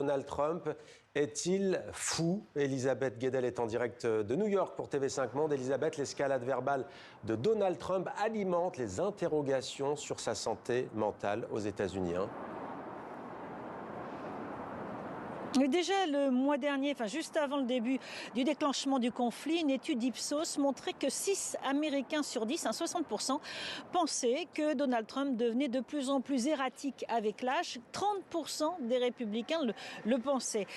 Donald Trump est-il fou? Elisabeth Guedel est en direct de New York pour TV5 Monde. Elisabeth, l'escalade verbale de Donald Trump alimente les interrogations sur sa santé mentale aux États-Unis. Déjà le mois dernier, juste avant le début du déclenchement du conflit, une étude Ipsos montrait que 6 Américains sur 10, 60%, pensaient que Donald Trump devenait de plus en plus erratique avec l'âge. 30% des républicains le pensaient.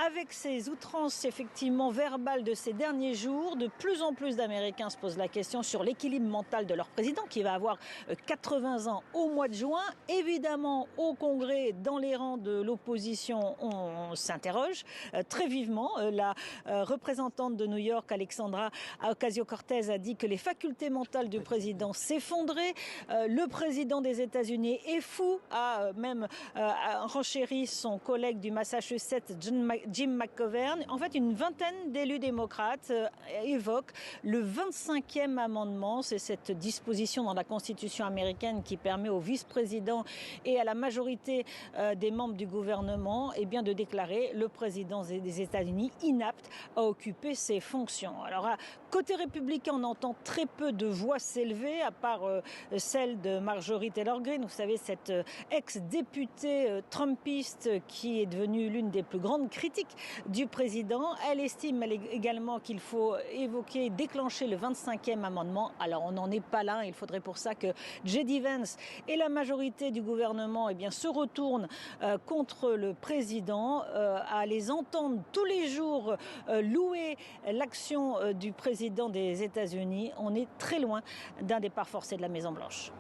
Avec ces outrances effectivement verbales de ces derniers jours, de plus en plus d'Américains se posent la question sur l'équilibre mental de leur président qui va avoir 80 ans au mois de juin. Évidemment, au Congrès, dans les rangs de l'opposition, on s'interroge très vivement. La représentante de New York, Alexandra Ocasio-Cortez, a dit que les facultés mentales du président s'effondraient. Le président des États-Unis est fou, a même renchéri son collègue du Massachusetts, Jim McGovern. En fait, une vingtaine d'élus démocrates évoquent le 25e amendement. C'est cette disposition dans la Constitution américaine qui permet au vice-président et à la majorité des membres du gouvernement de déclarer le président des États-Unis inapte à occuper ses fonctions. Alors, côté républicain, on entend très peu de voix s'élever, à part celle de Marjorie Taylor Greene, vous savez, cette ex-députée trumpiste qui est devenue l'une des plus grandes critiques du président. Elle estime également qu'il faut déclencher le 25e amendement. Alors, on n'en est pas là. Il faudrait pour ça que J.D. Vance et la majorité du gouvernement se retournent contre le président, à les entendre tous les jours louer l'action du président des États-Unis. On est très loin d'un départ forcé de la Maison-Blanche.